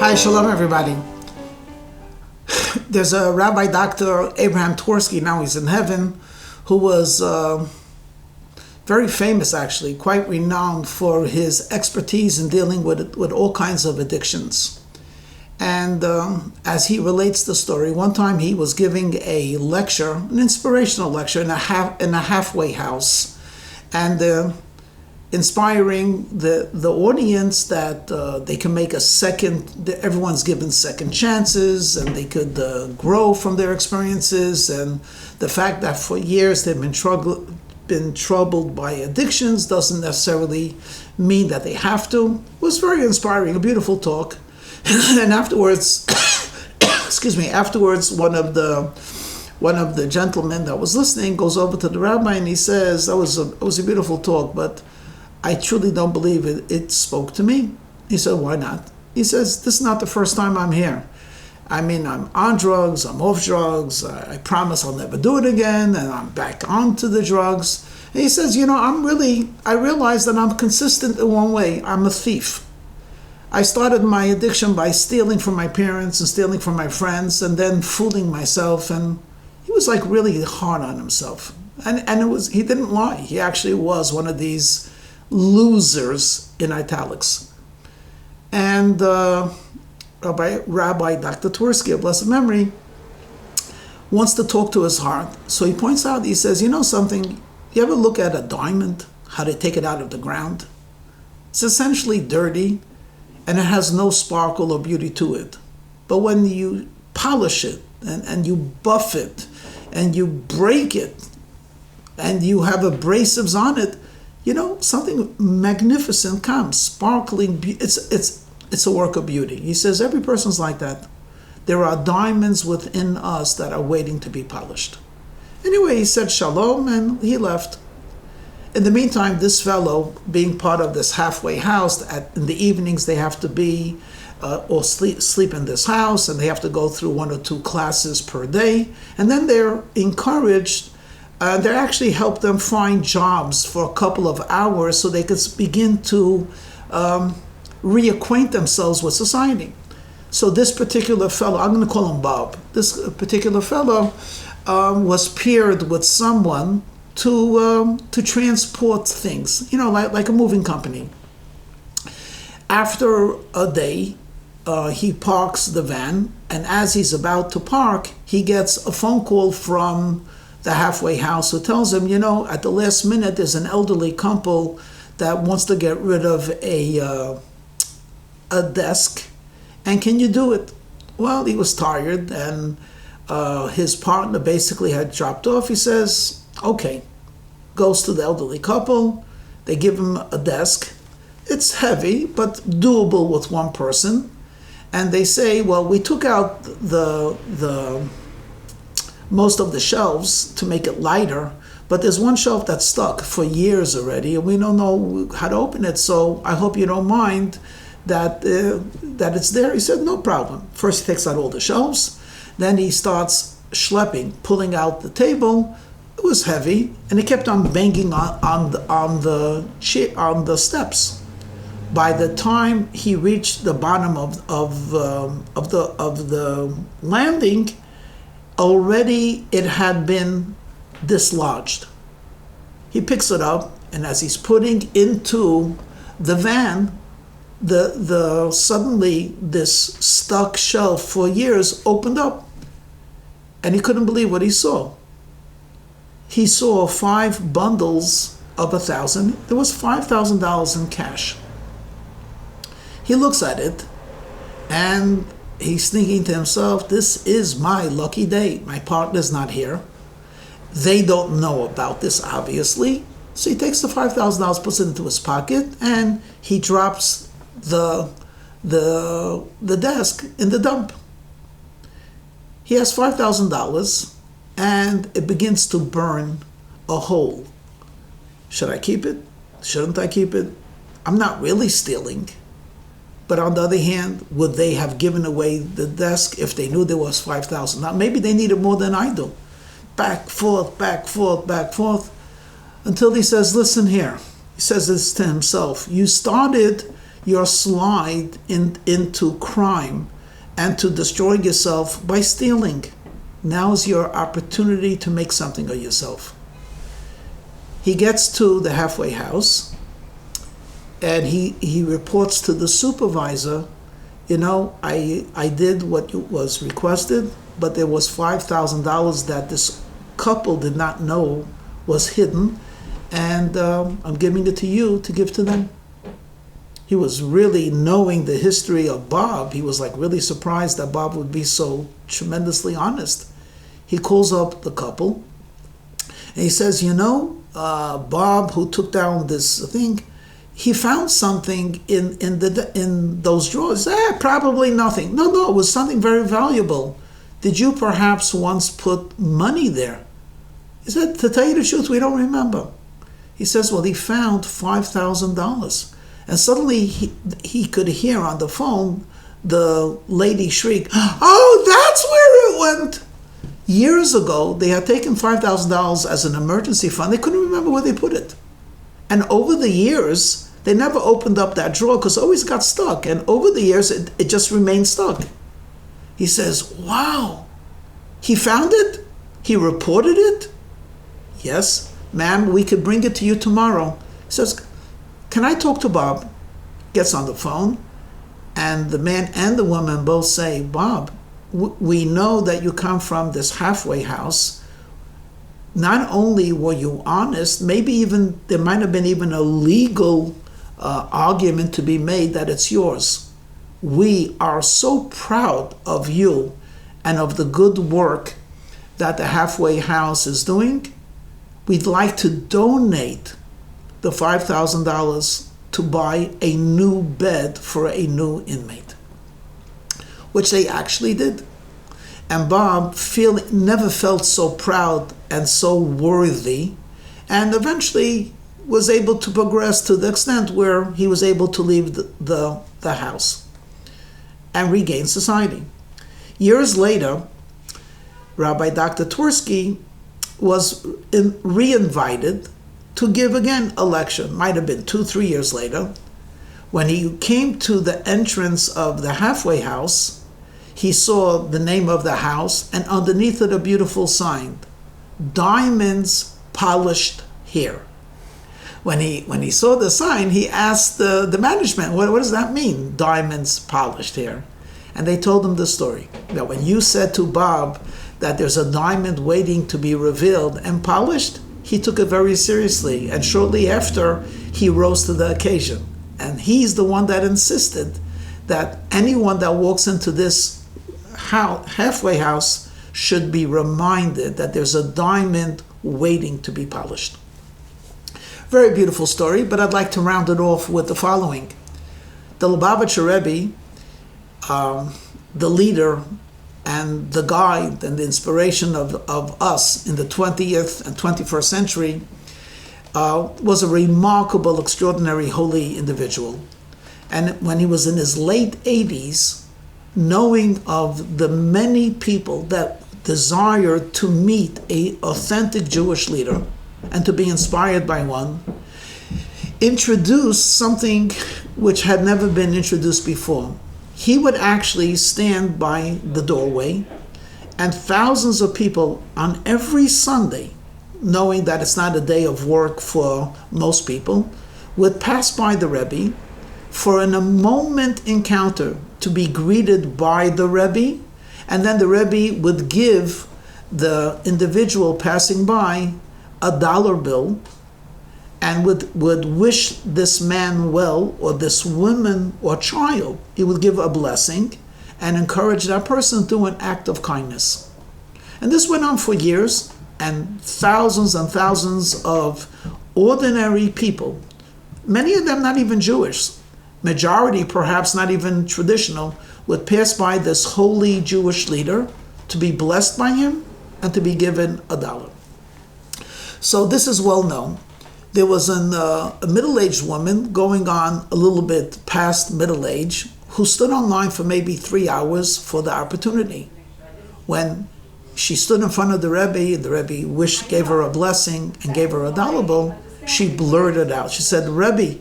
Hi, shalom everybody. There's a Rabbi Dr. Abraham Tversky, now he's in heaven, who was very famous actually, quite renowned for his expertise in dealing with all kinds of addictions. And as he relates the story, one time he was giving a lecture, an inspirational lecture in a halfway house, and inspiring the audience that they can make everyone's given second chances, and they could grow from their experiences, and the fact that for years they've been troubled by addictions doesn't necessarily mean that they have to. It was very inspiring, a beautiful talk. And afterwards, one of the gentlemen that was listening goes over to the rabbi and he says, it was a beautiful talk, but I truly don't believe it spoke to me. He said, why not? He says, this is not the first time I'm here. I mean, I'm on drugs, I'm off drugs, I promise I'll never do it again, and I'm back onto the drugs. And he says, I realize that I'm consistent in one way. I'm a thief. I started my addiction by stealing from my parents and stealing from my friends and then fooling myself. And he was like really hard on himself. And he didn't lie. He actually was one of these losers in italics. And Rabbi Dr. Tversky, of blessed memory, wants to talk to his heart. So he points out, he says, you know something, you ever look at a diamond, how they take it out of the ground? It's essentially dirty, and it has no sparkle or beauty to it. But when you polish it and you buff it and you break it and you have abrasives on it, something magnificent comes, sparkling. It's a work of beauty. He says every person's like that. There are diamonds within us that are waiting to be polished. Anyway, he said shalom and he left. In the meantime, this fellow, being part of this halfway house, in the evenings they have to be or sleep in this house, and they have to go through 1 or 2 classes per day. And then they're encouraged, they actually help them find jobs for a couple of hours so they could begin to reacquaint themselves with society. So this particular fellow, I'm going to call him Bob, this particular fellow was paired with someone to transport things, like a moving company. After a day, he parks the van, and as he's about to park, he gets a phone call from the halfway house who tells him, at the last minute, there's an elderly couple that wants to get rid of a desk, and can you do it? Well, he was tired, and his partner basically had dropped off. He says, okay. Goes to the elderly couple. They give him a desk. It's heavy, but doable with one person. And they say, well, we took out the most of the shelves to make it lighter, but there's one shelf that's stuck for years already, and we don't know how to open it. So I hope you don't mind that it's there. He said, no problem. First, he takes out all the shelves. Then he starts schlepping, pulling out the table. It was heavy, and he kept on banging on the steps. By the time he reached the bottom of the landing, already it had been dislodged. He picks it up, and as he's putting into the van, the suddenly this stuck shelf for years opened up, and he couldn't believe what he saw. He saw 5 bundles of 1,000. There was $5,000 in cash. He looks at it, and he's thinking to himself, this is my lucky day. My partner's not here. They don't know about this, obviously. So he takes the $5,000, puts it into his pocket, and he drops the desk in the dump. He has $5,000. And it begins to burn a hole. Should I keep it? Shouldn't I keep it? I'm not really stealing. But on the other hand, would they have given away the desk if they knew there was $5,000? Now, maybe they needed more than I do. Back, forth, until he says, listen here. He says this to himself. You started your slide into crime and to destroying yourself by stealing. Now's your opportunity to make something of yourself. He gets to the halfway house and he reports to the supervisor, I did what was requested, but there was $5,000 that this couple did not know was hidden, and I'm giving it to you to give to them. He was really, knowing the history of Bob, he was like really surprised that Bob would be so tremendously honest. He calls up the couple and he says, Bob, who took down this thing, he found something in those drawers. Probably nothing. No, it was something very valuable. Did you perhaps once put money there? He said, to tell you the truth, we don't remember. He says, well, he found $5,000. And suddenly he could hear on the phone the lady shriek, oh, that's where it went. Years ago, they had taken $5,000 as an emergency fund. They couldn't remember where they put it. And over the years, they never opened up that drawer because it always got stuck. And over the years, it just remained stuck. He says, wow, he found it? He reported it? Yes, ma'am, we could bring it to you tomorrow. He says, can I talk to Bob? Gets on the phone, and the man and the woman both say, Bob, we know that you come from this halfway house. Not only were you honest, maybe even there might have been even a legal argument to be made that it's yours. We are so proud of you and of the good work that the halfway house is doing. We'd like to donate the $5,000 to buy a new bed for a new inmate, which they actually did. And Bob never felt so proud and so worthy, and eventually was able to progress to the extent where he was able to leave the house and regain society. Years later, Rabbi Dr. Twersky was re-invited to give again a lecture. Might have been 2-3 years later. When he came to the entrance of the halfway house, he saw the name of the house, and underneath it a beautiful sign, Diamonds Polished Here. When he saw the sign, he asked the management, what does that mean, diamonds polished here? And they told him the story, that when you said to Bob that there's a diamond waiting to be revealed and polished, he took it very seriously. And shortly after, he rose to the occasion. And he's the one that insisted that anyone that walks into this halfway house should be reminded that there's a diamond waiting to be polished. Very beautiful story, but I'd like to round it off with the following. The Lubavitcher Rebbe, the leader and the guide and the inspiration of us in the 20th and 21st century, was a remarkable, extraordinary, holy individual. And when he was in his late 80s, knowing of the many people that desired to meet an authentic Jewish leader and to be inspired by one, introduced something which had never been introduced before. He would actually stand by the doorway, and thousands of people on every Sunday, knowing that it's not a day of work for most people, would pass by the Rebbe for a moment encounter to be greeted by the Rebbe, and then the Rebbe would give the individual passing by a dollar bill and would wish this man well, or this woman or child. He would give a blessing and encourage that person to do an act of kindness. And this went on for years, and thousands of ordinary people, many of them not even Jewish, majority perhaps not even traditional, would pass by this holy Jewish leader to be blessed by him and to be given a dollar. So this is well known. There was a middle-aged woman going on a little bit past middle age who stood online for maybe 3 hours for the opportunity. When she stood in front of the Rebbe gave her a blessing and gave her a dollar bill, she blurted out. She said, Rebbe,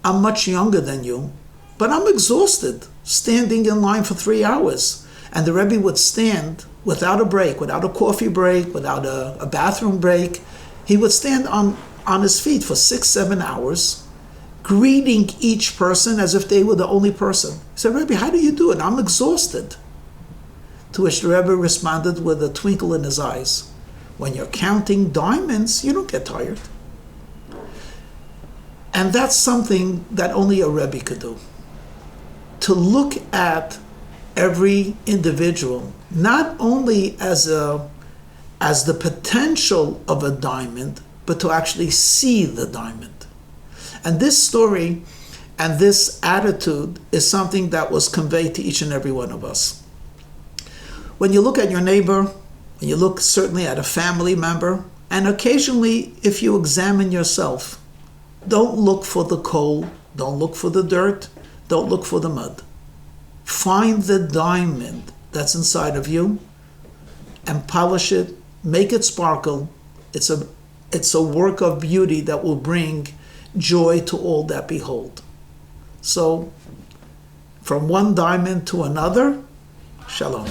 I'm much younger than you. but I'm exhausted standing in line for 3 hours. And the Rebbe would stand without a break, without a coffee break, without a bathroom break. He would stand on his feet for 6-7 hours, greeting each person as if they were the only person. He said, Rebbe, how do you do it? I'm exhausted. To which the Rebbe responded with a twinkle in his eyes, when you're counting diamonds, you don't get tired. And that's something that only a Rebbe could do. To look at every individual, not only as the potential of a diamond, but to actually see the diamond. And this story and this attitude is something that was conveyed to each and every one of us. When you look at your neighbor, when you look certainly at a family member, and occasionally if you examine yourself, don't look for the coal, don't look for the dirt, don't look for the mud. Find the diamond that's inside of you and polish it, make it sparkle. It's a work of beauty that will bring joy to all that behold. So, from one diamond to another, shalom.